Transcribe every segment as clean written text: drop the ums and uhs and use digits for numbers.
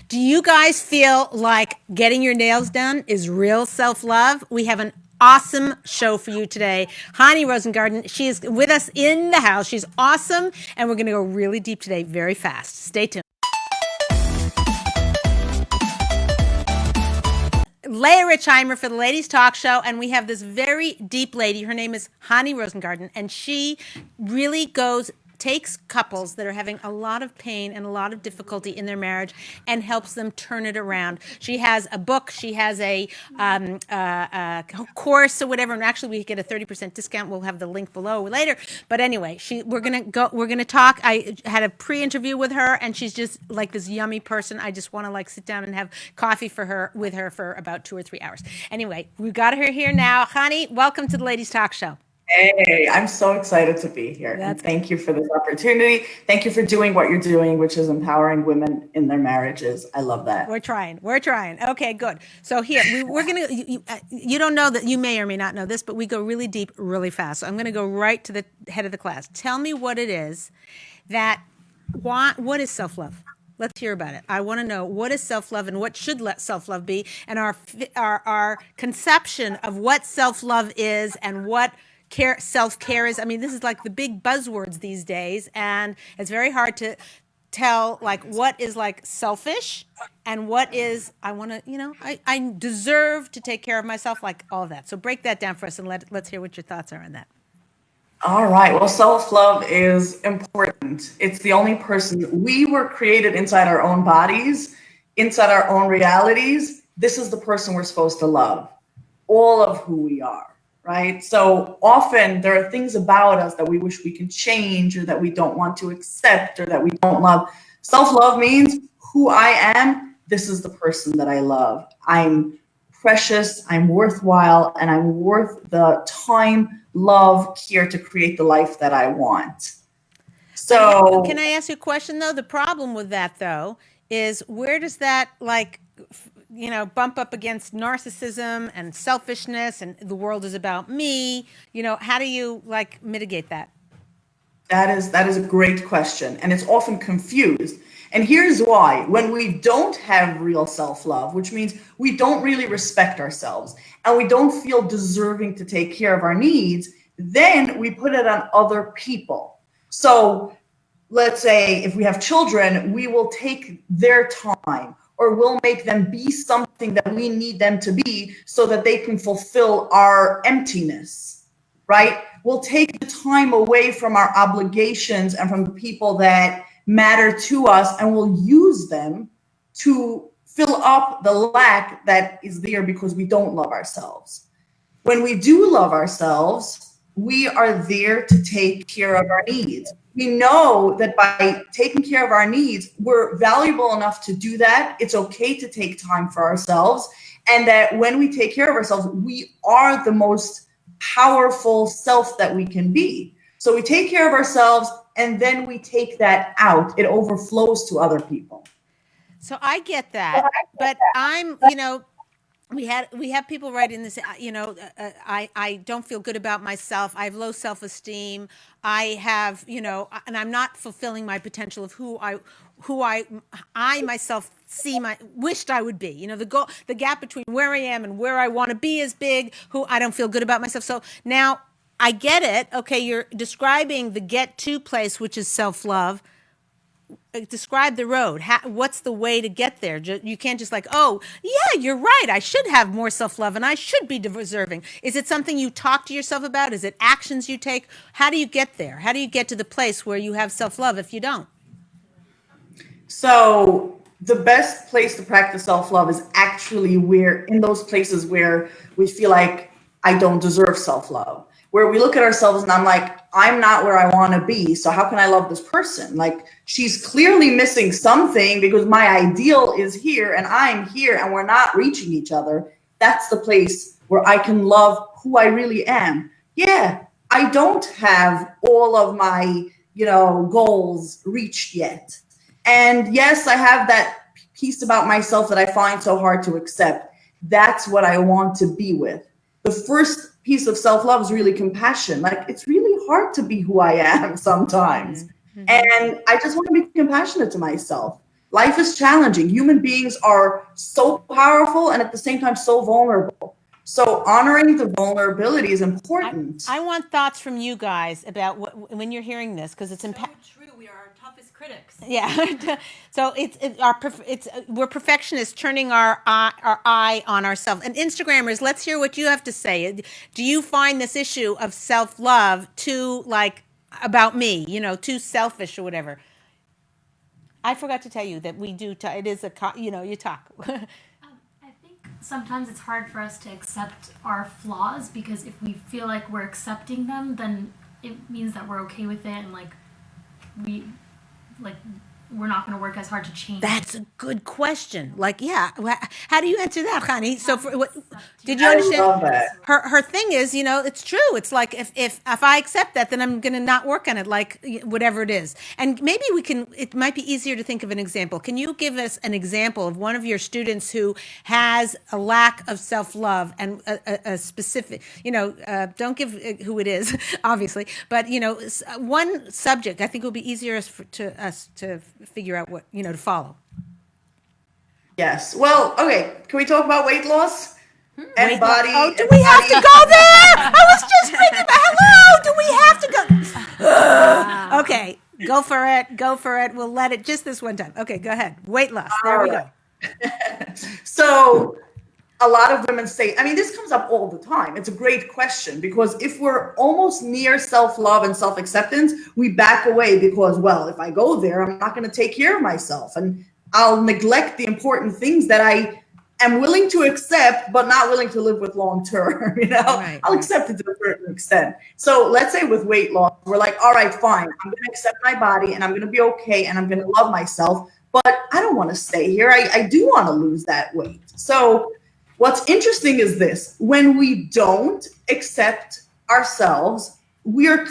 Do you guys feel like getting your nails done is real self-love? We have an awesome show for you today. Chany Rosengarten, she is with us in the house. She's awesome, and we're going to go really deep today, very fast. Stay tuned. Leah Richeimer for the Ladies TalkShow, and we have this very deep lady. Her name is Chany Rosengarten, and she really takes couples that are having a lot of pain and a lot of difficulty in their marriage and helps them turn it around. She has a book, she has a course or whatever, and actually we get a 30% discount. We'll have the link below later. But anyway, we're gonna talk. I had a pre-interview with her, and she's just like this yummy person. I just want to like sit down and have coffee with her for about 2 or 3 hours. Anyway, we got her here now. Chany, welcome to the Ladies Talk Show. Hey, I'm so excited to be here. And thank you for this opportunity. Thank you for doing what you're doing, which is empowering women in their marriages. I love that. We're trying. Okay, good. So here, we're going to, you don't know that, you may or may not know this, but we go really deep, really fast. So I'm going to go right to the head of the class. Tell me what it is what is self-love? Let's hear about it. I want to know, what is self-love and what should self-love be, and our conception of what self-love is and what self-care is. I mean, this is like the big buzzwords these days, and it's very hard to tell like what is like selfish and what is I deserve to take care of myself, like all of that. So break that down for us, and let's hear what your thoughts are on that. All right. Well, self-love is important. It's the only person. We were created inside our own bodies, inside our own realities. This is the person we're supposed to love, all of who we are. Right? So often there are things about us that we wish we can change, or that we don't want to accept, or that we don't love. Self-love means who I am. This is the person that I love. I'm precious, I'm worthwhile, and I'm worth the time, love, care to create the life that I want. So can I ask you a question though? The problem with that though is, where does that bump up against narcissism and selfishness, and the world is about me? How do you mitigate that? That is a great question, and it's often confused. And here's why. When we don't have real self-love, which means we don't really respect ourselves and we don't feel deserving to take care of our needs, then we put it on other people. So let's say if we have children, we will take their time, or we'll make them be something that we need them to be so that they can fulfill our emptiness, right? We'll take the time away from our obligations and from the people that matter to us, and we'll use them to fill up the lack that is there because we don't love ourselves. When we do love ourselves, we are there to take care of our needs. We know that by taking care of our needs, we're valuable enough to do that. It's okay to take time for ourselves. And that when we take care of ourselves, we are the most powerful self that we can be. So we take care of ourselves, and then we take that out. It overflows to other people. So I get that, but I'm, we have people writing this, I don't feel good about myself. I have low self-esteem. I have, and I'm not fulfilling my potential of who I myself wished I would be. The gap between where I am and where I want to be is big. I don't feel good about myself. So now I get it. Okay, you're describing the get to place, which is self-love. Describe the road. What's the way to get there? You can't just oh, yeah, you're right, I should have more self-love and I should be deserving. Is it something you talk to yourself about? Is it actions you take? How do you get there? How do you get to the place where you have self-love if you don't? So the best place to practice self-love is actually in those places where we feel like I don't deserve self-love, where we look at ourselves and I'm not where I want to be. So how can I love this person? She's clearly missing something because my ideal is here and I'm here and we're not reaching each other. That's the place where I can love who I really am. Yeah, I don't have all of my, goals reached yet. And yes, I have that piece about myself that I find so hard to accept. That's what I want to be with. The first piece of self-love is really compassion. It's really hard to be who I am sometimes. Mm-hmm. And I just want to be compassionate to myself. Life is challenging. Human beings are so powerful and at the same time so vulnerable. So honoring the vulnerability is important. I want thoughts from you guys about when you're hearing this, because it's So true. We are our toughest critics. yeah. So we're perfectionists, turning our eye on ourselves. And Instagrammers, let's hear what you have to say. Do you find this issue of self-love too, like, about me, too selfish or whatever? I forgot to tell you that we do. It is you talk. I think sometimes it's hard for us to accept our flaws, because if we feel like we're accepting them, then it means that we're okay with it, and we like we're not going to work as hard to change. That's a good question. Like, yeah, how do you answer that, Chany? So, did you I understand? love that. Her thing is, it's true. It's like if I accept that, then I'm going to not work on it, like whatever it is. And maybe it might be easier to think of an example. Can you give us an example of one of your students who has a lack of self-love, and a specific, don't give who it is, obviously, but one subject? I think it will be easier to us to figure out what, to follow. Yes. Well, okay. Can we talk about weight loss and body? Oh, do we have to go there? I was just thinking about, hello, do we have to go? Okay, go for it. Go for it. We'll let it just this one time. Okay, go ahead. Weight loss. There we go. So a lot of women say, this comes up all the time. It's a great question, because if we're almost near self-love and self-acceptance, we back away because, well, if I go there, I'm not going to take care of myself, and I'll neglect the important things that I am willing to accept, but not willing to live with long term. Right. I'll accept it to a certain extent. So let's say with weight loss, we're like, all right, fine. I'm going to accept my body, and I'm going to be okay, and I'm going to love myself, but I don't want to stay here. I do want to lose that weight. So what's interesting is this: when we don't accept ourselves, we are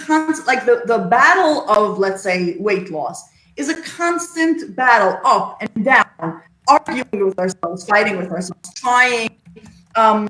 like the battle of, let's say, weight loss is a constant battle, up and down, arguing with ourselves, fighting with ourselves, trying, and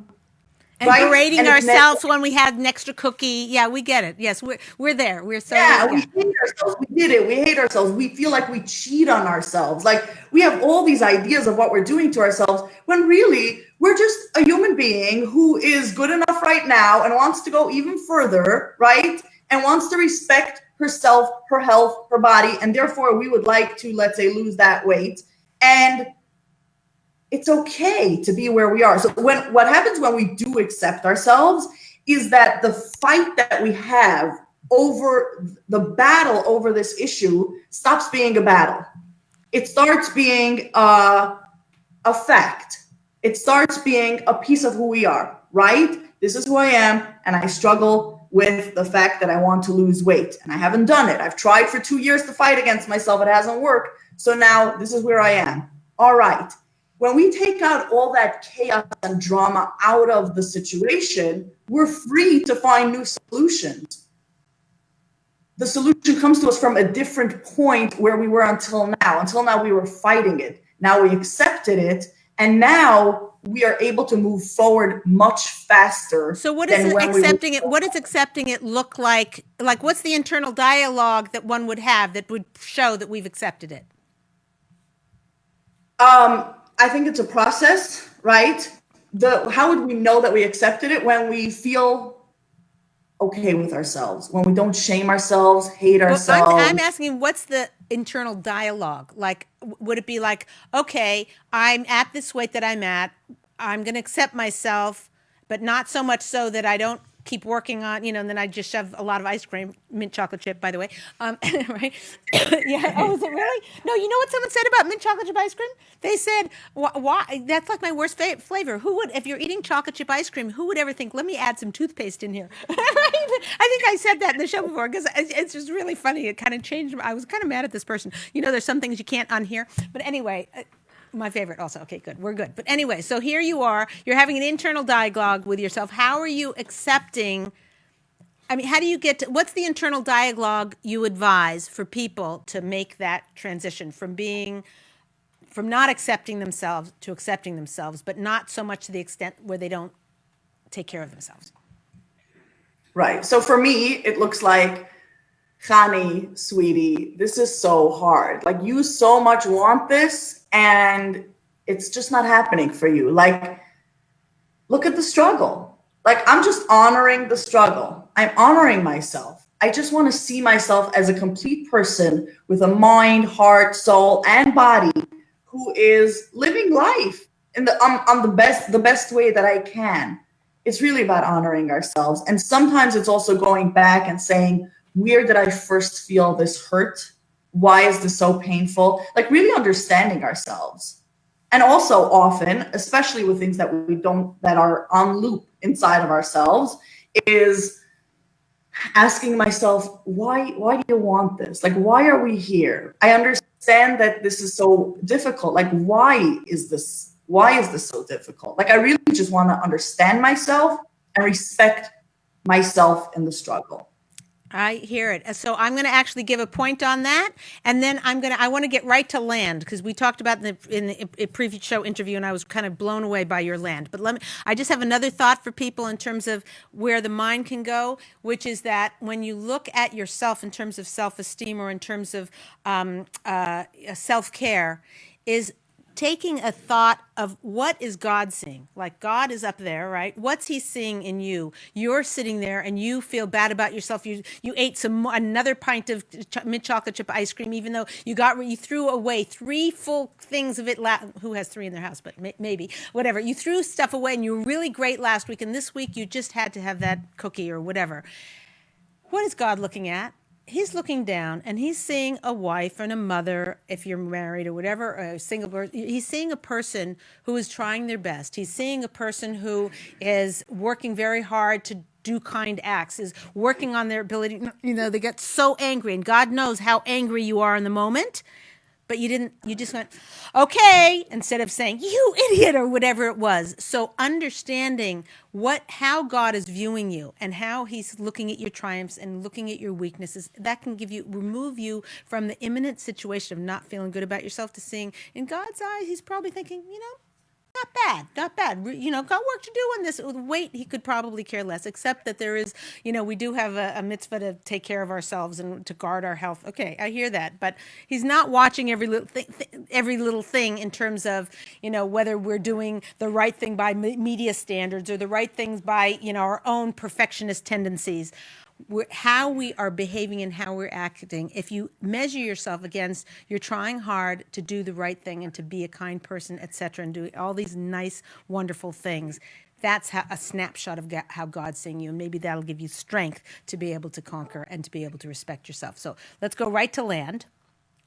right? berating And ourselves when we had an extra cookie. Yeah, we get it. Yes, we're there. We're so we hate ourselves. We did it. We hate ourselves. We feel like we cheat on ourselves. Like we have all these ideas of what we're doing to ourselves, when really we're just a human being who is good enough right now and wants to go even further, right? And wants to respect herself, her health, her body, and therefore we would like to, let's say, lose that weight. And it's okay to be where we are. So what happens when we do accept ourselves is that the fight that we have over the battle over this issue stops being a battle. It starts being a fact. It starts being a piece of who we are, right? This is who I am, and I struggle with the fact that I want to lose weight, and I haven't done it. I've tried for 2 years to fight against myself. It hasn't worked. So now this is where I am. All right. When we take out all that chaos and drama out of the situation, we're free to find new solutions. The solution comes to us from a different point where we were until now. Until now, we were fighting it. Now we accepted it, and now we are able to move forward much faster. So what is accepting it? What does accepting it look like? Like, what's the internal dialogue that one would have that would show that we've accepted it? I think it's a process, right? How would we know that we accepted it? When we feel okay with ourselves, when we don't shame ourselves, hate ourselves. I'm asking, what's the internal dialogue? Like, would it be like, okay, I'm at this weight that I'm at, I'm going to accept myself, but not so much so that I don't keep working on, and then I just shove a lot of ice cream, mint chocolate chip, by the way. Right? Yeah. Oh, is it really? No, you know what someone said about mint chocolate chip ice cream? They said, why? That's like my worst flavor. Who would, if you're eating chocolate chip ice cream, who would ever think, let me add some toothpaste in here? Right? I think I said that in the show before, because it's just really funny. It kind of changed. I was kind of mad at this person. There's some things you can't unhear. But anyway, my favorite also. Okay, good. We're good. But anyway, so here you are. You're having an internal dialogue with yourself. How are you accepting? How do you get to, what's the internal dialogue you advise for people to make that transition from not accepting themselves to accepting themselves, but not so much to the extent where they don't take care of themselves? Right. So for me, it looks like Chany, sweetie, this is so hard. Like, you so much want this, and it's just not happening for you. Like, look at the struggle. Like, I'm just honoring the struggle. I'm honoring myself. I just want to see myself as a complete person with a mind, heart, soul, and body who is living life in the on the best way that I can. It's really about honoring ourselves. And sometimes it's also going back and saying, where did I first feel this hurt? Why is this so painful? Like, really understanding ourselves. And also often, especially with things that we don't, that are on loop inside of ourselves, is asking myself, why do you want this? Like, why are we here? I understand that this is so difficult. Like, why is this so difficult? Like, I really just want to understand myself and respect myself in the struggle. I hear it. So I'm going to actually give a point on that, and then I want to get right to land, because we talked about in the previous show interview, and I was kind of blown away by your land. But I just have another thought for people in terms of where the mind can go, which is that when you look at yourself in terms of self-esteem or in terms of self-care, is taking a thought of what is God seeing? Like, God is up there, right? What's he seeing in you? You're sitting there and you feel bad about yourself. You ate another pint of mint chocolate chip ice cream, even though you threw away 3 full things of it. Who has 3 in their house? But maybe, whatever. You threw stuff away and you were really great last week, and this week you just had to have that cookie or whatever. What is God looking at? He's looking down and he's seeing a wife and a mother, if you're married or whatever, a single person. He's seeing a person who is trying their best. He's seeing a person who is working very hard to do kind acts, is working on their ability. They get so angry, and God knows how angry you are in the moment. But you just went, okay, instead of saying, you idiot, or whatever it was. So understanding how God is viewing you and how he's looking at your triumphs and looking at your weaknesses, that can remove you from the imminent situation of not feeling good about yourself, to seeing in God's eyes, he's probably thinking, not bad. Got work to do on this. Wait, he could probably care less, except that there is, we do have a mitzvah to take care of ourselves and to guard our health. Okay, I hear that. But he's not watching every little thing in terms of, whether we're doing the right thing by media standards or the right things by, our own perfectionist tendencies. How we are behaving and how we're acting. If you measure yourself against, you're trying hard to do the right thing and to be a kind person, etc., and do all these nice, wonderful things, that's a snapshot of how God's seeing you, and maybe that'll give you strength to be able to conquer and to be able to respect yourself. So let's go right to land.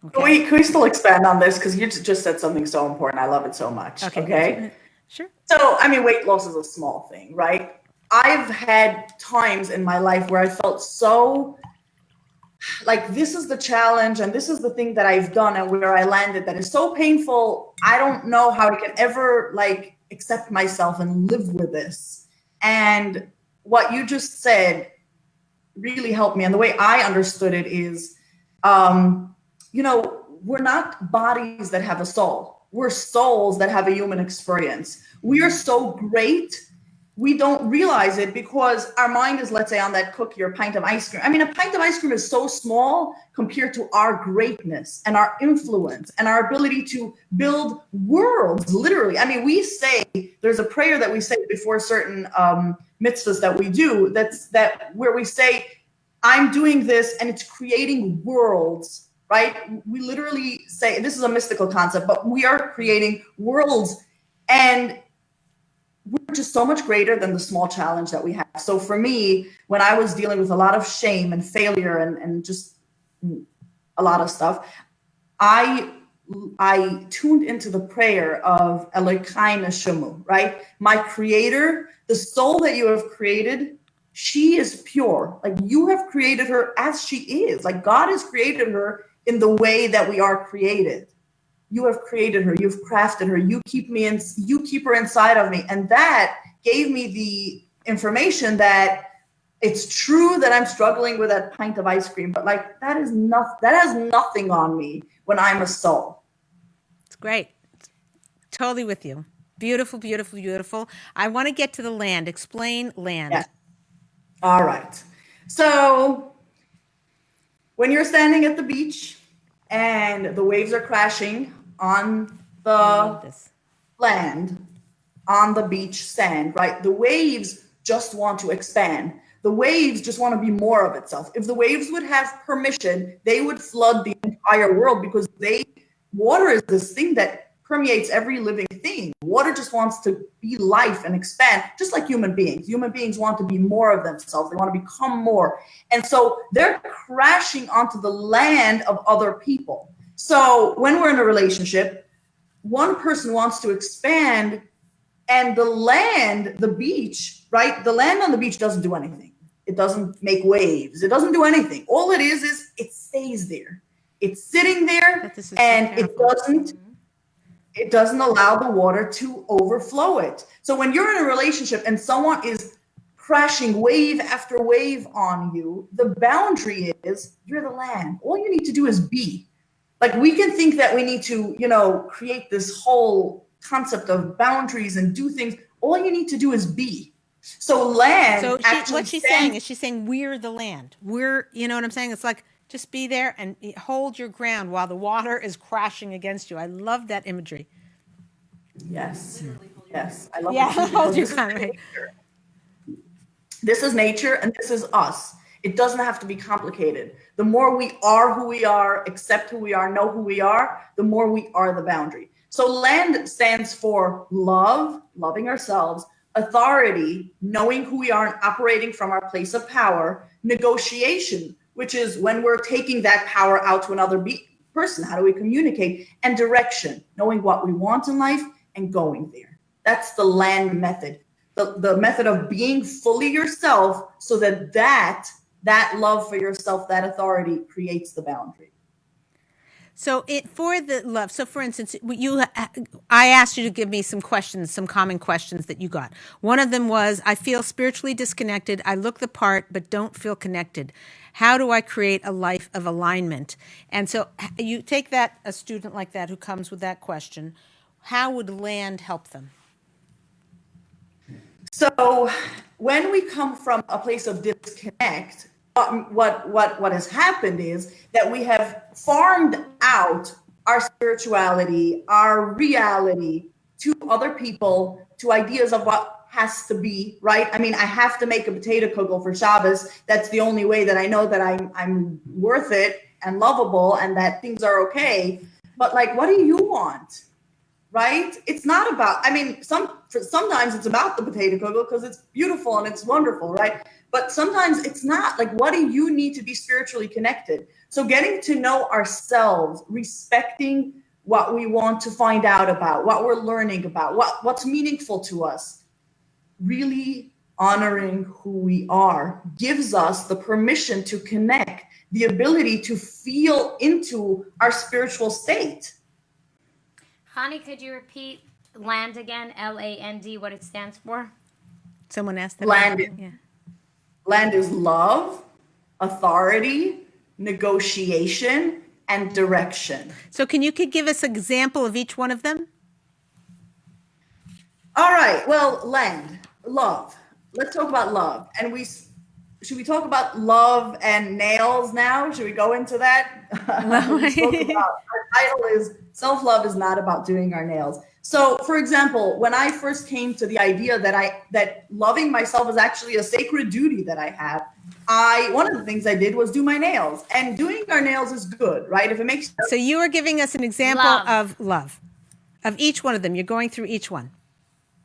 Okay. Can we still expand on this? Because you just said something so important. I love it so much. Okay? Sure. So, weight loss is a small thing, right? I've had times in my life where I felt so like, this is the challenge and this is the thing that I've done and where I landed that is so painful. I don't know how I can ever accept myself and live with this. And what you just said really helped me. And the way I understood it is, we're not bodies that have a soul. We're souls that have a human experience. We are so great. We don't realize it because our mind is, let's say, on that cookie or pint of ice cream. A pint of ice cream is so small compared to our greatness and our influence and our ability to build worlds, literally. We say, there's a prayer that we say before certain mitzvahs that we do, where we say, I'm doing this and it's creating worlds, right? We literally say, this is a mystical concept, but we are creating worlds, and we're just so much greater than the small challenge that we have. So for me, when I was dealing with a lot of shame and failure and just a lot of stuff, I tuned into the prayer of Elokai Neshama, right? My creator, the soul that you have created, she is pure. Like, you have created her as she is. Like, God has created her in the way that we are created. You have created her. You've crafted her. You keep her inside of me. And that gave me the information that it's true that I'm struggling with that pint of ice cream, but that has nothing on me when I'm a soul. It's great. Totally with you. Beautiful, beautiful, beautiful. I want to get to the land. Explain land. Yeah. All right. So when you're standing at the beach and the waves are crashing on I love the this. land, on the beach sand, right? The waves just want to expand. The waves just want to be more of itself. If the waves would have permission, they would flood the entire world because water is this thing that permeates every living thing. Water just wants to be life and expand, just like human beings. Human beings want to be more of themselves. They want to become more. And so they're crashing onto the land of other people. So when we're in a relationship, one person wants to expand, and the land, the beach, right? The land on the beach doesn't do anything. It doesn't make waves. It doesn't do anything. All it is it stays there. It's sitting there, But this is so and powerful. it doesn't allow the water to overflow it. So when you're in a relationship and someone is crashing wave after wave on you, the boundary is you're the land. All you need to do is be. Like, we can think that we need to, create this whole concept of boundaries and do things. All you need to do is be. So land So actually what she's saying is she's saying we're the land. You know what I'm saying? It's like just be there and hold your ground while the water is crashing against you. I love that imagery. Yes. Yes. I love Yeah, it too, hold because your this is ground. Right. nature. This is nature and this is us. It doesn't have to be complicated. The more we are who we are, accept who we are, know who we are, the more we are the boundary. So land stands for love, loving ourselves, authority, knowing who we are and operating from our place of power, negotiation, which is when we're taking that power out to another person. How do we communicate? And direction, knowing what we want in life and going there. That's the land method. The method of being fully yourself, so that love for yourself, that authority, creates the boundary. So for the love. So for instance, I asked you to give me some questions, some common questions that you got. One of them was, I feel spiritually disconnected. I look the part, but don't feel connected. How do I create a life of alignment? And so you take a student like that who comes with that question. How would land help them? So when we come from a place of disconnect, what has happened is that we have farmed out our spirituality, our reality, to other people, to ideas of what has to be, right? I mean, I have to make a potato kugel for Shabbos. That's the only way that I know that I'm worth it and lovable and that things are okay. But like, what do you want? Right? It's not about, I mean, sometimes it's about the potato kugel because it's beautiful and it's wonderful, right? But sometimes it's not. Like, what do you need to be spiritually connected? So getting to know ourselves, respecting what we want to find out about, what we're learning about, what's meaningful to us, really honoring who we are gives us the permission to connect, the ability to feel into our spiritual state. Chany, could you repeat LAND again? LAND, what it stands for? Someone asked that. Land is love, authority, negotiation, and direction. So could give us an example of each one of them? All right. Well, land, love. Let's talk about love. And should we talk about love and nails now? Should we go into that? Our title is Self-Love is Not About Doing Our Nails. So, for example, when I first came to the idea that loving myself is actually a sacred duty that I have, one of the things I did was do my nails. And doing our nails is good, right? If it makes sense. So you are giving us an example of love, of each one of them. You're going through each one.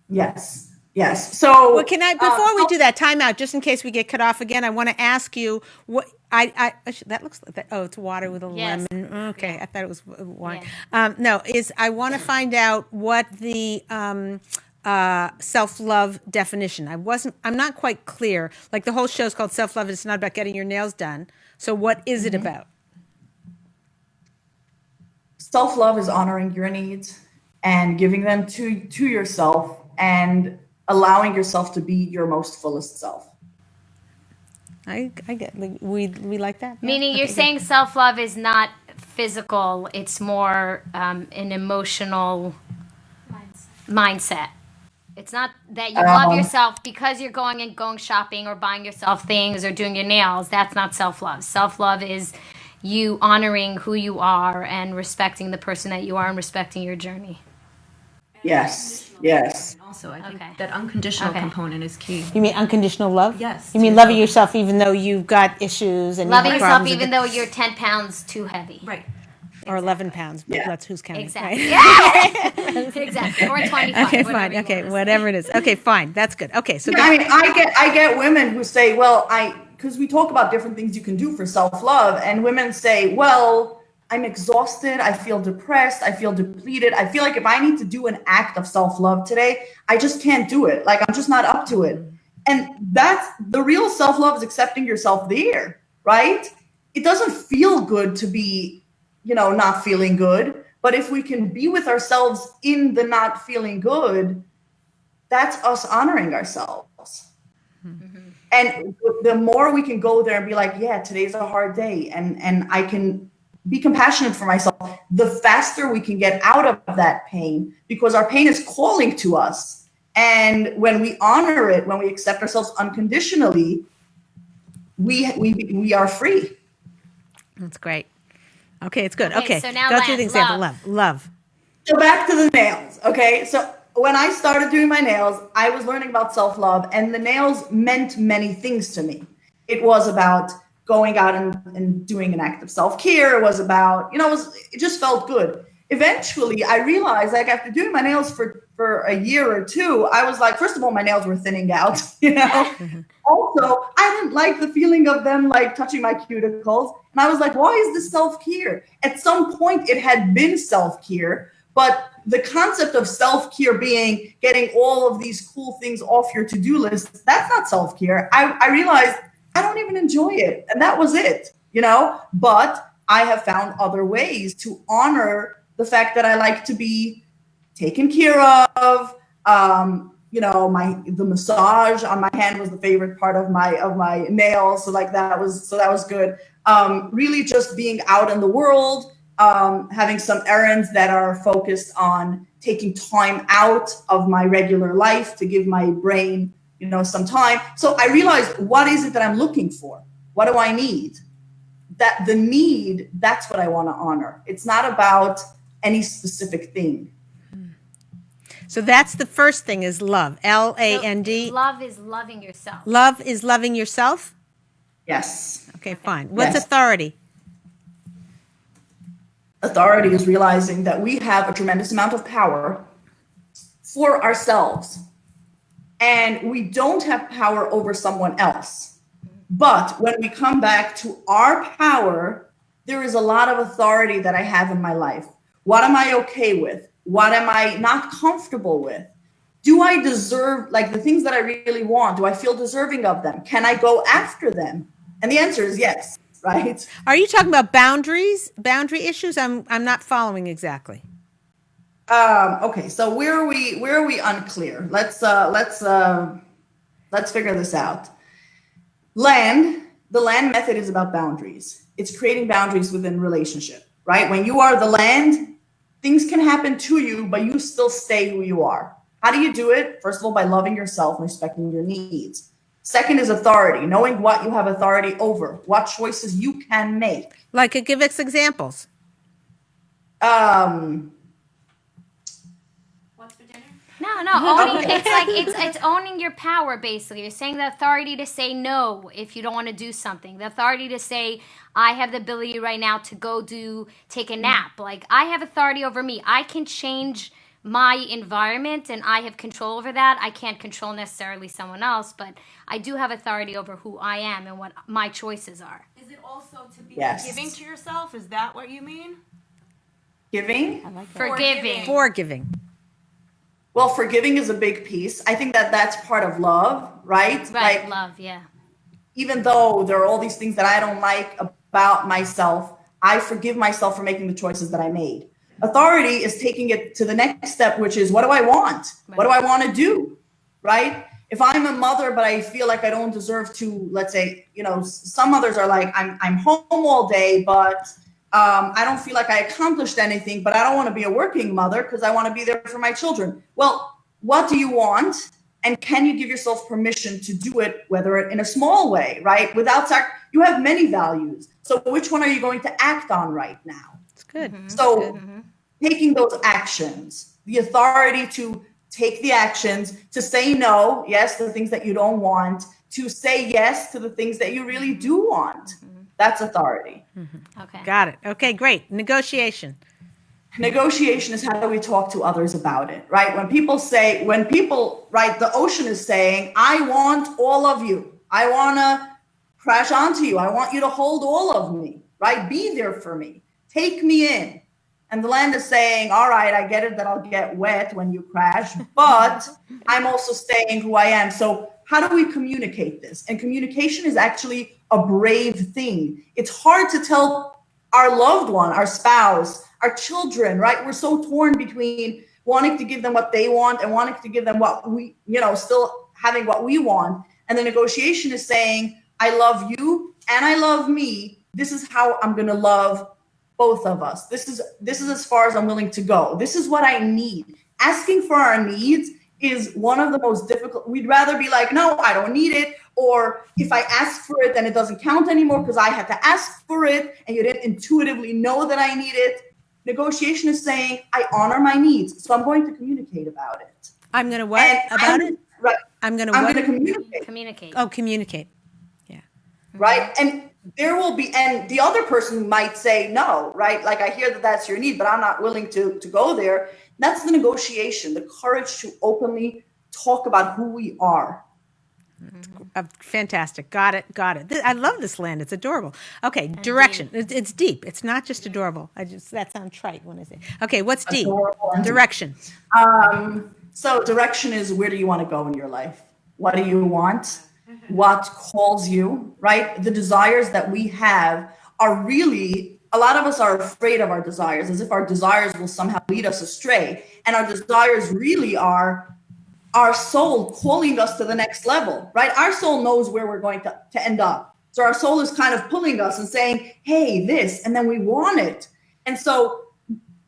Yes. Yes. So, well, before we do that, time out, just in case we get cut off again, I want to ask you what that looks like that. Oh, it's water with a lemon. Okay. I thought it was wine. No, I want to find out what the self-love definition. I'm not quite clear. Like, the whole show is called Self-Love. It's not about getting your nails done. So what is it about? Self-love is honoring your needs and giving them to yourself and allowing yourself to be your most fullest self. I get, we like that. Meaning you're saying self-love is not physical, it's more an emotional mindset. It's not that you love yourself because you're going shopping or buying yourself things or doing your nails. That's not self-love. Self-love is you honoring who you are and respecting the person that you are and respecting your journey. Yes. Yes. Also, I think Okay. that unconditional Okay. component is key. You mean unconditional love? Yes, You mean to loving yourself. yourself even though you've got issues and Loving you have yourself problems even though you're 10 pounds too heavy. Right. or 11 pounds, but Yeah. that's who's counting. Exactly. Right? Exactly. Or 25. Okay, whatever fine. you Okay, want to whatever it is. Okay, fine. That's good. Okay, so Yeah, I mean, I get women who say, well, because we talk about different things you can do for self-love, and women say, well, I'm exhausted, I feel depressed, I feel depleted. I feel like if I need to do an act of self-love today, I just can't do it. Like, I'm just not up to it. And that's the real self-love, is accepting yourself there, right? It doesn't feel good to be, not feeling good. But if we can be with ourselves in the not feeling good, that's us honoring ourselves. And the more we can go there and be like, yeah, today's a hard day, and I can be compassionate for myself, the faster we can get out of that pain, because our pain is calling to us. And when we honor it, when we accept ourselves unconditionally, we are free. that's great. Okay, it's good. Okay, Okay, so now go through the example. love. Love. So back to the nails. Okay. So when I started doing my nails, I was learning about self-love, and the nails meant many things to me. It was about going out and doing an act of self-care. It was about, it just felt good. Eventually I realized, like, after doing my nails for a year or two, I was like, first of all, my nails were thinning out, Also, I didn't like the feeling of them like touching my cuticles. And I was like, why is this self-care? At some point it had been self-care, but the concept of self-care being getting all of these cool things off your to-do list, that's not self-care. I realized I don't even enjoy it. And that was it, but I have found other ways to honor the fact that I like to be taken care of. The massage on my hand was the favorite part of my nails. So like that was good. Really just being out in the world, having some errands that are focused on taking time out of my regular life to give my brain, some time. So I realized, what is it that I'm looking for? What do I need? That the need, that's what I want to honor. It's not about any specific thing. So that's the first thing, is love. LAND. So love is loving yourself. Love is loving yourself? Yes. Okay, fine. What's Yes. authority? Authority is realizing that we have a tremendous amount of power for ourselves, and we don't have power over someone else. But when we come back to our power, there is a lot of authority that I have in my life. What am I okay with? What am I not comfortable with? Do I deserve, like, the things that I really want? Do I feel deserving of them? Can I go after them? And the answer is yes, right? Are you talking about boundary issues? I'm not following exactly. Okay, so where are we unclear? Let's figure this out. The land method is about boundaries. It's creating boundaries within relationship, right? When you are the land, things can happen to you, but you still stay who you are. How do you do it? First of all, by loving yourself and respecting your needs. Second is authority, knowing what you have authority over, what choices you can make. Like, give us examples. No, owning, it's owning your power, basically. You're saying the authority to say no if you don't want to do something. The authority to say, I have the ability right now to go take a nap. Like, I have authority over me. I can change my environment and I have control over that. I can't control necessarily someone else, but I do have authority over who I am and what my choices are. Is it also to be Yes. giving to yourself? Is that what you mean? Giving? Forgiving. Forgiving. Well, forgiving is a big piece. I think that that's part of love, right? Right, Like, love, yeah. even though there are all these things that I don't like about myself, I forgive myself for making the choices that I made. Authority is taking it to the next step, which is, what do I want? Right. What do I want to do? Right? If I'm a mother, but I feel like I don't deserve to, let's say, some mothers are like, I'm home all day, but I don't feel like I accomplished anything, but I don't want to be a working mother because I want to be there for my children. Well, what do you want? And can you give yourself permission to do it, whether in a small way, right? Without you have many values. So which one are you going to act on right now? It's good. So taking those actions, the authority to take the actions, to say no, yes, to the things that you don't want, to say yes to the things that you really do want. That's authority. Okay. Got it. Okay, great. Negotiation. Negotiation is how we talk to others about it, right? When people, right, the ocean is saying, I want all of you. I want to crash onto you. I want you to hold all of me, right? Be there for me. Take me in. And the land is saying, all right, I get it that I'll get wet when you crash, but I'm also saying who I am. So how do we communicate this? And communication is actually a brave thing. It's hard to tell our loved one, our spouse, our children, right? We're so torn between wanting to give them what they want and wanting to give them what we, still having what we want. And the negotiation is saying, I love you and I love me. This is how I'm going to love both of us. This is as far as I'm willing to go. This is what I need. Asking for our needs is one of the most difficult. We'd rather be like, no, I don't need it. Or if I ask for it, then it doesn't count anymore because I had to ask for it and you didn't intuitively know that I need it. Negotiation is saying, I honor my needs. So I'm going to communicate about it. I'm going to what? Right. I'm going to communicate. Communicate. Oh, communicate. Yeah. Right. And there will be, and the other person might say no, right? Like, I hear that that's your need, but I'm not willing to go there. That's the negotiation, the courage to openly talk about who we are. Fantastic. Got it. I love this land. It's adorable. Okay, direction. It's deep. It's not just adorable. That sounds trite when I say. Okay, what's deep? Direction. So direction is, where do you want to go in your life? What do you want? What calls you, right? The desires that we have are really, a lot of us are afraid of our desires, as if our desires will somehow lead us astray. And our desires really are our soul calling us to the next level, right? Our soul knows where we're going to end up. So our soul is kind of pulling us and saying, hey, this, and then we want it. And so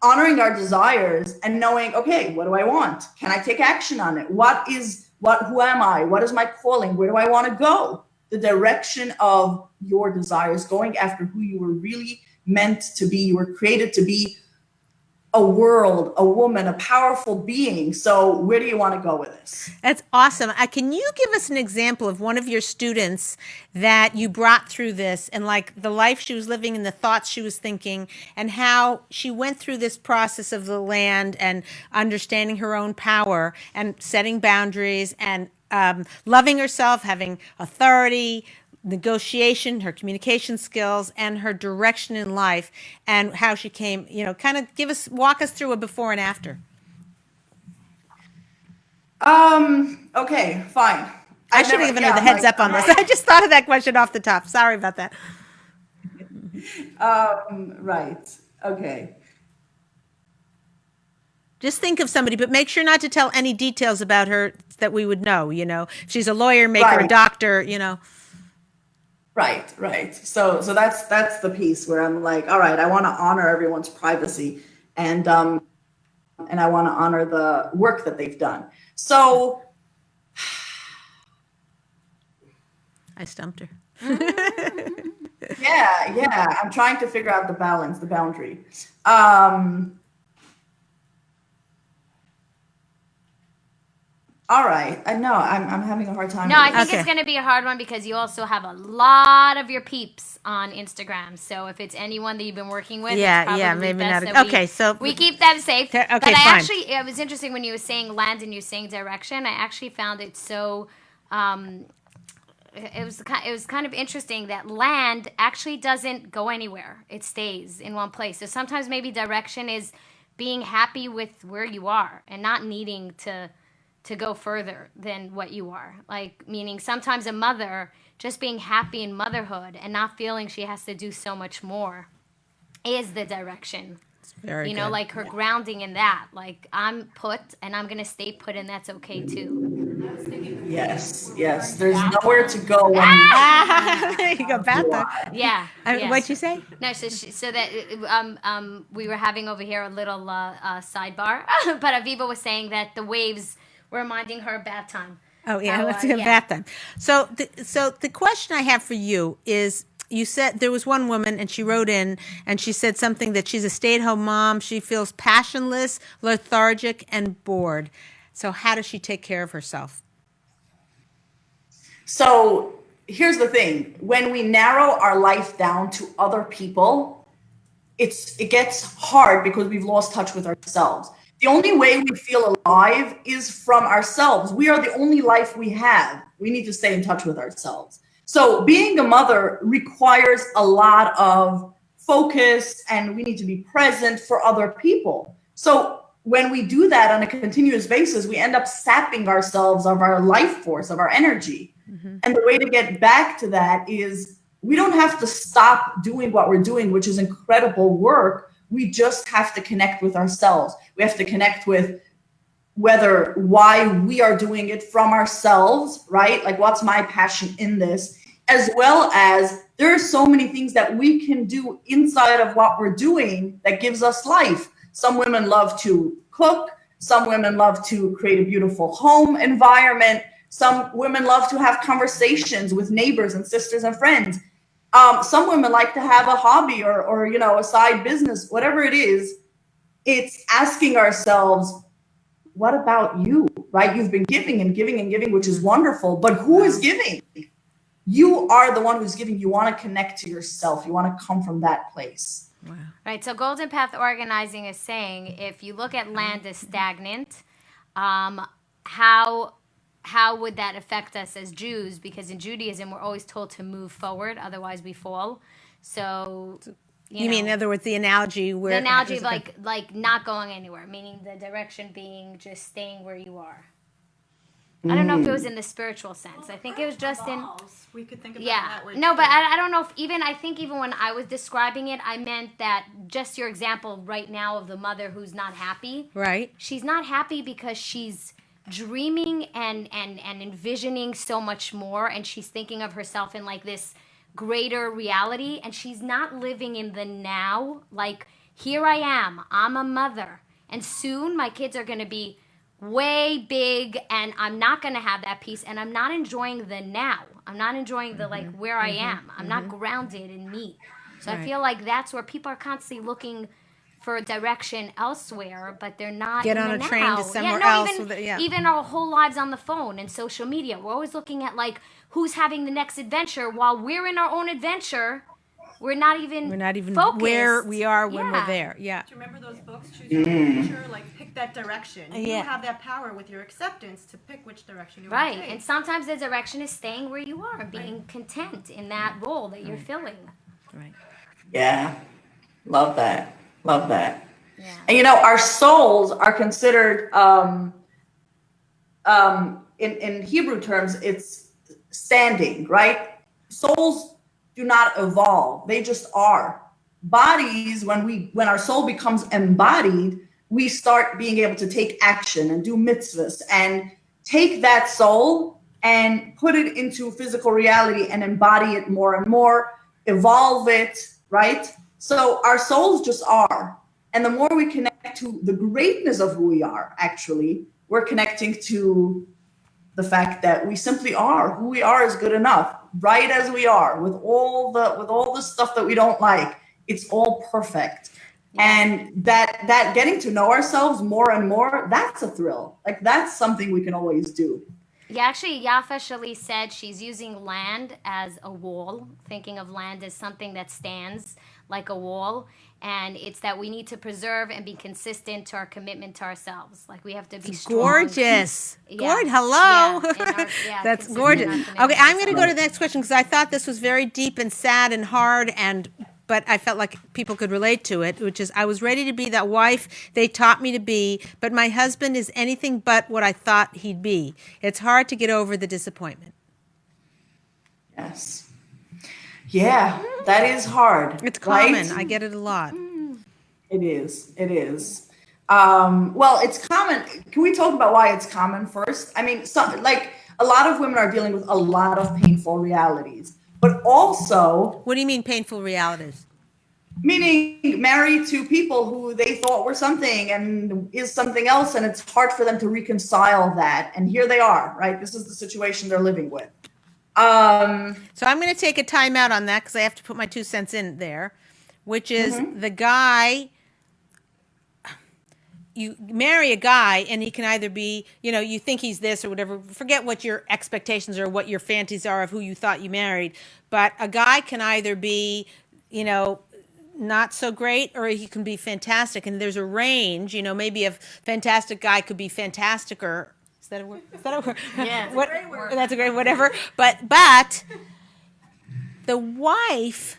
honoring our desires and knowing, okay, what do I want? Can I take action on it? Who am I? What is my calling? Where do I want to go? The direction of your desires, going after who you were really meant to be. You were created to be a world, a woman, a powerful being. So where do you want to go with this? That's awesome. Can you give us an example of one of your students that you brought through this, and like the life she was living and the thoughts she was thinking, and how she went through this process of the land and understanding her own power and setting boundaries and loving herself, having authority, negotiation, her communication skills, and her direction in life, and how she came, kind of walk us through a before and after. Okay, fine. I should have given her the heads up on this. I just thought of that question off the top. Sorry about that. Right. Okay. Just think of somebody, but make sure not to tell any details about her that we would know, If she's a lawyer, make her a doctor, Right. So that's the piece where I'm like, all right, I want to honor everyone's privacy, and I want to honor the work that they've done. So I stumped her. yeah. I'm trying to figure out the balance, the boundary. All right. I know I'm having a hard time. No, I think it's going to be a hard one because you also have a lot of your peeps on Instagram. So if it's anyone that you've been working with, maybe not. Okay, so we keep them safe. Okay, but fine. It was interesting when you were saying land and you were saying direction. I actually found it so. It was kind of interesting that land actually doesn't go anywhere. It stays in one place. So sometimes maybe direction is being happy with where you are and not needing to go further than what you are. Like, meaning sometimes a mother just being happy in motherhood and not feeling she has to do so much more is the direction. It's very good. Like her grounding in that. Like, I'm put and I'm going to stay put, and that's okay too. Yes. There's nowhere to go when there you go, Beth. Yeah. What'd you say? No, so that we were having over here a little sidebar, but Aviva was saying that the waves were reminding her of bath time. Oh yeah, How, let's do yeah. bath time. So the question I have for you is, you said there was one woman and she wrote in and she said something that she's a stay-at-home mom. She feels passionless, lethargic, and bored. So how does she take care of herself? So here's the thing. When we narrow our life down to other people, it gets hard because we've lost touch with ourselves. The only way we feel alive is from ourselves. We are the only life we have. We need to stay in touch with ourselves. So being a mother requires a lot of focus, and we need to be present for other people. So when we do that on a continuous basis, we end up sapping ourselves of our life force, of our energy. And the way to get back to that is, we don't have to stop doing what we're doing, which is incredible work. We just have to connect with ourselves. We have to connect with why we are doing it from ourselves, right? Like, what's my passion in this? As well as, there are so many things that we can do inside of what we're doing that gives us life. Some women love to cook. Some women love to create a beautiful home environment. Some women love to have conversations with neighbors and sisters and friends. Some women like to have a hobby or a side business, whatever it is. It's asking ourselves, what about you, right? You've been giving and giving and giving, which is wonderful, but who is giving? You are the one who's giving. You want to connect to yourself. You want to come from that place. Wow. Right. So Golden Path Organizing is saying, if you look at land as stagnant, how would that affect us as Jews? Because in Judaism, we're always told to move forward, otherwise we fall. So, You mean, in other words, the analogy where the analogy of like not going anywhere, meaning the direction being just staying where you are. I don't know if it was in the spiritual sense. I think it was just in. We could think of Yeah. that way. No, too. but I don't know if I think even when I was describing it, I meant that just your example right now of the mother who's not happy. right? She's not happy because she's dreaming and envisioning so much more, and she's thinking of herself in like this greater reality, and she's not living in the now. Like, here I am, I'm a mother, and soon my kids are going to be way big, and I'm not going to have that peace, and I'm not enjoying the now. I'm not enjoying the like where I am. I'm not grounded in me. So I feel like that's where people are constantly looking for direction elsewhere, but they're not Get in on the a train now. to somewhere else Even, with it, yeah. even our whole lives on the phone and social media, we're always looking at like who's having the next adventure while we're in our own adventure. We're not even focused. where we are when Yeah. we're there. Yeah. Do you remember those books? Choose your own future. Like, pick that direction. You Yeah. have that power with your acceptance to pick which direction you Right, want to take. and sometimes the direction is staying where you are and being content in that role that you're filling. Right. Yeah. Love that. Love that. Yeah. And our souls are considered, in Hebrew terms, it's standing, right? Souls do not evolve. They just are. Bodies, when our soul becomes embodied, we start being able to take action and do mitzvahs and take that soul and put it into physical reality and embody it more and more, evolve it, right? So our souls just are. And the more we connect to the greatness of who we are, actually, we're connecting to the fact that we simply are. Who we are is good enough, right as we are, with all the stuff that we don't like. It's all perfect. And that getting to know ourselves more and more, that's a thrill. Like, that's something we can always do. Yeah, actually, Yafa Shali said she's using land as a wall, thinking of land as something that stands like a wall. And it's that we need to preserve and be consistent to our commitment to ourselves. Like, we have to be strong. Gorgeous. Yeah. Hello. Yeah, That's consistent in gorgeous. our commitment Okay, to I'm going to go ourselves. to the next question because I thought this was very deep and sad and hard, but I felt like people could relate to it, which is, I was ready to be that wife they taught me to be, but my husband is anything but what I thought he'd be. It's hard to get over the disappointment. Yes. Yeah, that is hard. It's common. Right? I get it a lot. It is. It is. Well, it's common. Can we talk about why it's common first? I mean, like, a lot of women are dealing with a lot of painful realities, but also, What do you mean painful realities? Meaning married to people who they thought were something and is something else, and it's hard for them to reconcile that. And here they are, right? This is the situation they're living with. So I'm going to take a timeout on that because I have to put my 2 cents in there, which is Mhm. the guy. You marry a guy and he can either be, you think he's this or whatever. Forget what your expectations or what your fantasies are of who you thought you married. But a guy can either be, you know, not so great or he can be fantastic. And there's a range, maybe a fantastic guy could be fantastic or is that a word? Is that a word? Yeah. What, great word. that's a great whatever. But the wife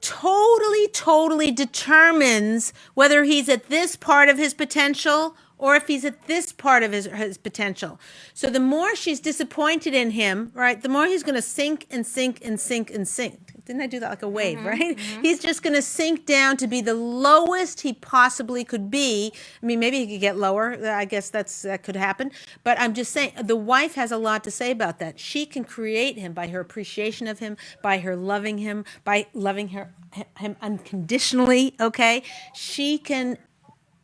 totally determines whether he's at this part of his potential or if he's at this part of his potential. So the more she's disappointed in him, right, the more he's going to sink and sink and sink and sink. Didn't I do that like a wave, right? Mm-hmm. He's just going to sink down to be the lowest he possibly could be. I mean, maybe he could get lower. I guess that could happen. But I'm just saying, the wife has a lot to say about that. She can create him by her appreciation of him, by her loving him, by loving him unconditionally, okay? She can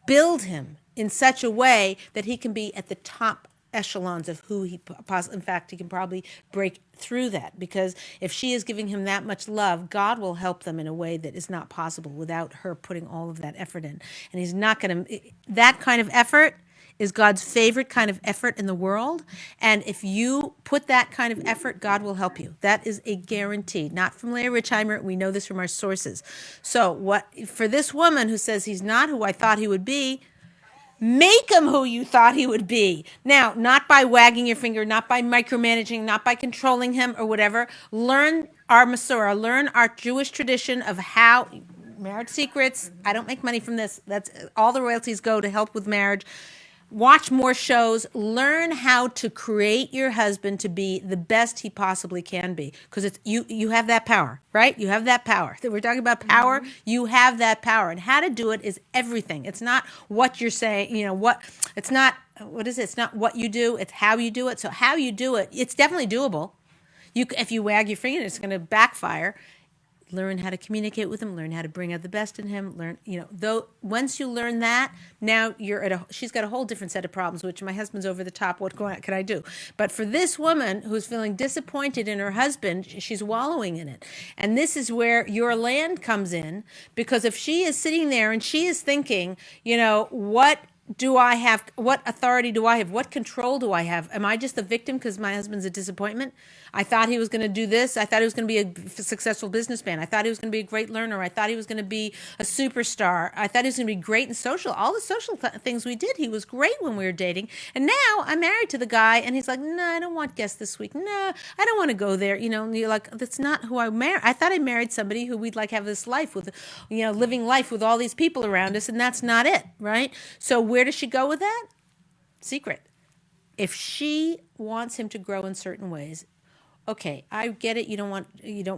build him in such a way that he can be at the top echelons of who he possibly, in fact, he can probably break through that, because if she is giving him that much love, God will help them in a way that is not possible without her putting all of that effort in. And he's not going to, that kind of effort is God's favorite kind of effort in the world. And if you put that kind of effort, God will help you. That is a guarantee. Not from Leah Richeimer. We know this from our sources. So what for this woman who says he's not who I thought he would be, make him who you thought he would be. Now, not by wagging your finger, not by micromanaging, not by controlling him or whatever. Learn our Masorah, learn our Jewish tradition of how marriage secrets. I don't make money from this. That's all the royalties go to help with marriage. Watch more shows. Learn how to create your husband to be the best he possibly can be, because it's you have that power, right? You have that power. We're talking about power. Mm-hmm. You have that power, and how to do it is everything. It's not what you're saying. It's not what is it? It's not what you do. It's how you do it. So how you do it, it's definitely doable. If you wag your finger, it's going to backfire. Learn how to communicate with him, learn how to bring out the best in him, though once you learn that, now she's got a whole different set of problems, which my husband's over the top, what can I do? But for this woman who's feeling disappointed in her husband, she's wallowing in it. And this is where your land comes in, because if she is sitting there and she is thinking, what do I have? What authority do I have? What control do I have? Am I just a victim because my husband's a disappointment? I thought he was going to do this. I thought he was going to be a successful businessman. I thought he was going to be a great learner. I thought he was going to be a superstar. I thought he was going to be great in social. All the social things we did, he was great when we were dating. And now I'm married to the guy, and he's like, no, I don't want guests this week. No, I don't want to go there. And you're like, that's not who I married. I thought I married somebody who we'd have this life with, living life with all these people around us, and that's not it, right? So where does she go with that? Secret. If she wants him to grow in certain ways, okay, I get it. You don't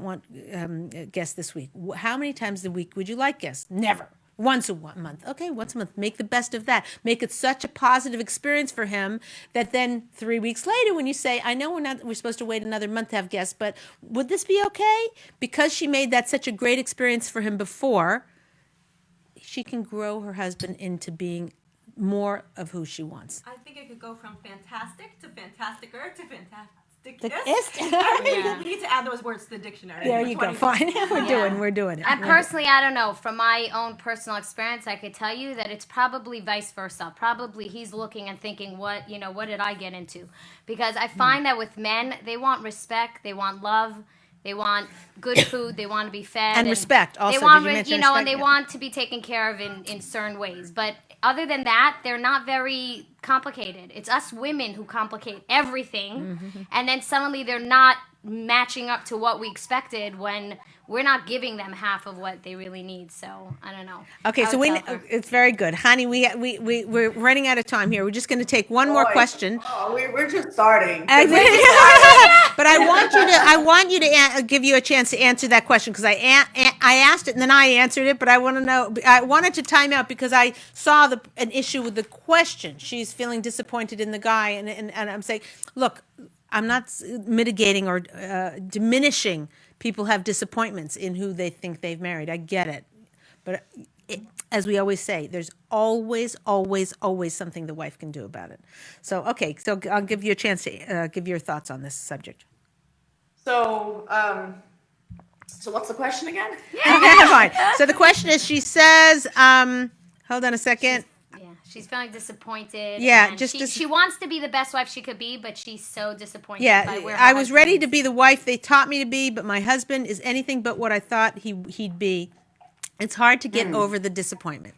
want guests this week. How many times a week would you like guests? Never. Once a month. Okay, once a month. Make the best of that. Make it such a positive experience for him that then 3 weeks later, when you say, I know we're supposed to wait another month to have guests, but would this be okay? Because she made that such a great experience for him before, she can grow her husband into being more of who she wants. I think it could go from fantastic to fantasticer to fantastic. Yeah. We need to add those words to the dictionary. There you go. Fine. We're doing it. I personally, I don't know. From my own personal experience, I could tell you that it's probably vice versa. Probably he's looking and thinking, what did I get into? Because I find that with men, they want respect, they want love, they want good food, they want to be fed, and respect. Also, they want, respect? And they want to be taken care of in certain ways. But other than that, they're not very complicated. It's us women who complicate everything, mm-hmm. And then suddenly they're not matching up to what we expected when we're not giving them half of what they really need. So I don't know. Okay, so it's very good, honey. We're running out of time here. We're just going to take one more question. Oh, we're just starting. But I want you to give you a chance to answer that question, because I asked it and then I answered it. But I want to know. I wanted to time out because I saw an issue with the question. She's feeling disappointed in the guy, and I'm saying, look, I'm not mitigating or diminishing. People have disappointments in who they think they've married. I get it. But as we always say, there's always, always, always something the wife can do about it. So, okay, so I'll give you a chance to give your thoughts on this subject. So, so what's the question again? Okay, fine. So the question is, she says, hold on a second. She's feeling disappointed. Yeah, and just she wants to be the best wife she could be, but she's so disappointed by Yeah, where I her was husband ready is. to be the wife they taught me to be, but my husband is anything but what I thought he'd be. It's hard to get over the disappointment.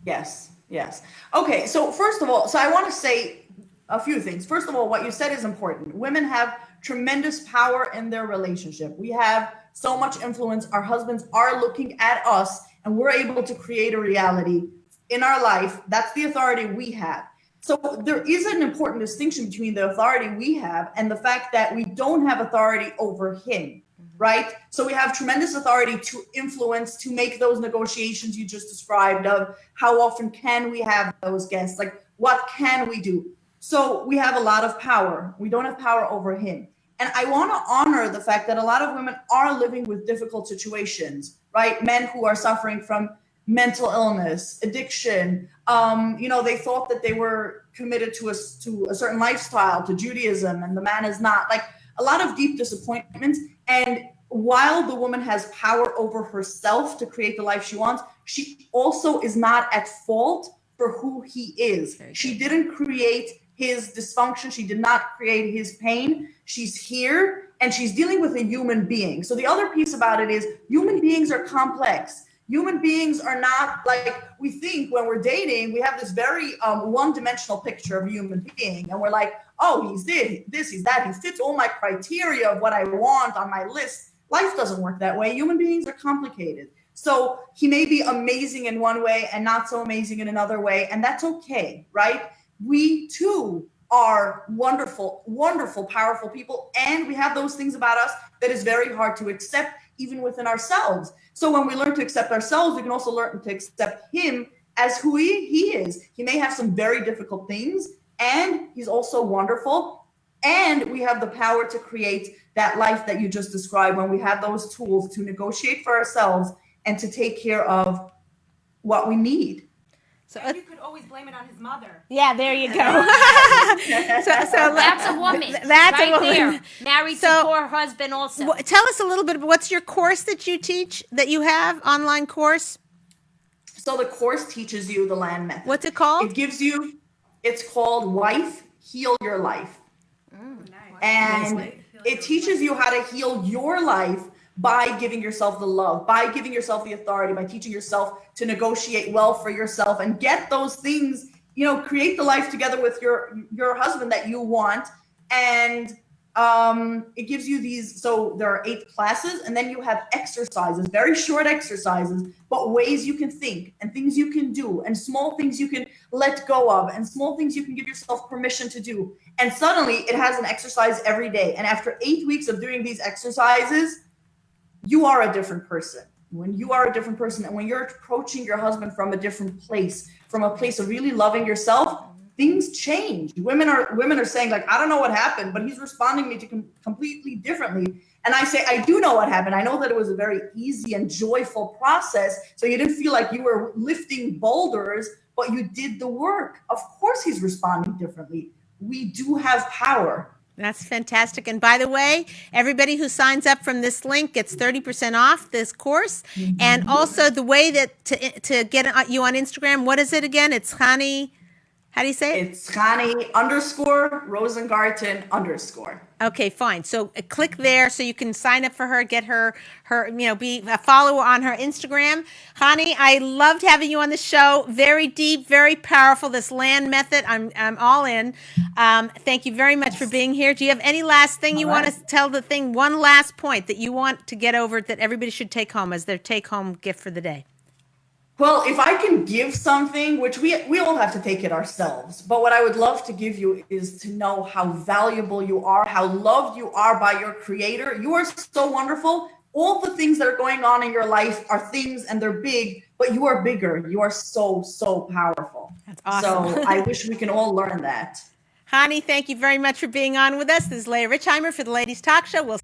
Yes, yes. Okay, so first of all, so I want to say a few things. First of all, what you said is important. Women have tremendous power in their relationship. We have so much influence. Our husbands are looking at us, and we're able to create a reality in our life. That's the authority we have. So there is an important distinction between the authority we have and the fact that we don't have authority over him, right? So we have tremendous authority to influence, to make those negotiations you just described of how often can we have those guests, like what can we do? So we have a lot of power. We don't have power over him. And I want to honor the fact that a lot of women are living with difficult situations, right? Men who are suffering from mental illness, addiction. They thought that they were committed to a certain lifestyle, to Judaism, and the man is not. Like a lot of deep disappointments. And while the woman has power over herself to create the life she wants, she also is not at fault for who he is. She didn't create his dysfunction. She did not create his pain. She's here and she's dealing with a human being. So the other piece about it is human beings are complex. Human beings are not like we think when we're dating. We have this very one-dimensional picture of a human being. And we're like, oh, he's this, he's that. He fits all my criteria of what I want on my list. Life doesn't work that way. Human beings are complicated. So he may be amazing in one way and not so amazing in another way. And that's okay, right? We too are wonderful, wonderful, powerful people. And we have those things about us that is very hard to accept even within ourselves. So when we learn to accept ourselves, we can also learn to accept him as who he is. He may have some very difficult things, and he's also wonderful. And we have the power to create that life that you just described when we have those tools to negotiate for ourselves and to take care of what we need. So you could always blame it on his mother. Yeah, there you go. So that's a woman. That's right a woman. there. Married to poor husband also. Tell us a little bit about what's your course that you teach, that you have, online course? So the course teaches you the land method. What's it called? It's called Wife, Heal Your Life. Nice. And it teaches you how to heal your life by giving yourself the love, by giving yourself the authority, by teaching yourself to negotiate well for yourself and get those things, create the life together with your husband that you want. And it gives you these, so there are 8 classes, and then you have exercises, very short exercises, but ways you can think and things you can do and small things you can let go of and small things you can give yourself permission to do. And suddenly it has an exercise every day. And after 8 weeks of doing these exercises, you are a different person. When you are a different person and when you're approaching your husband from a different place, from a place of really loving yourself, things change. Women are saying, like, I don't know what happened, but he's responding to me completely differently. And I say, I do know what happened. I know that it was a very easy and joyful process. So you didn't feel like you were lifting boulders, but you did the work. Of course, he's responding differently. We do have power. That's fantastic. And by the way, everybody who signs up from this link gets 30% off this course. Mm-hmm. And also the way that to get you on Instagram, what is it again? It's Chany. How do you say it? It's Chany _Rosengarten _. Okay, fine. So click there so you can sign up for her, get her, be a follower on her Instagram. Chany, I loved having you on the show. Very deep, very powerful. This land method, I'm all in. Thank you very much for being here. Do you have any last thing you want to tell one last point that you want to get over that everybody should take home as their take-home gift for the day? Well, if I can give something, which we all have to take it ourselves, but what I would love to give you is to know how valuable you are, how loved you are by your creator. You are so wonderful. All the things that are going on in your life are things and they're big, but you are bigger. You are so, so powerful. That's awesome. So I wish we can all learn that. Chany, thank you very much for being on with us. This is Leah Richeimer for the Ladies Talk Show. We'll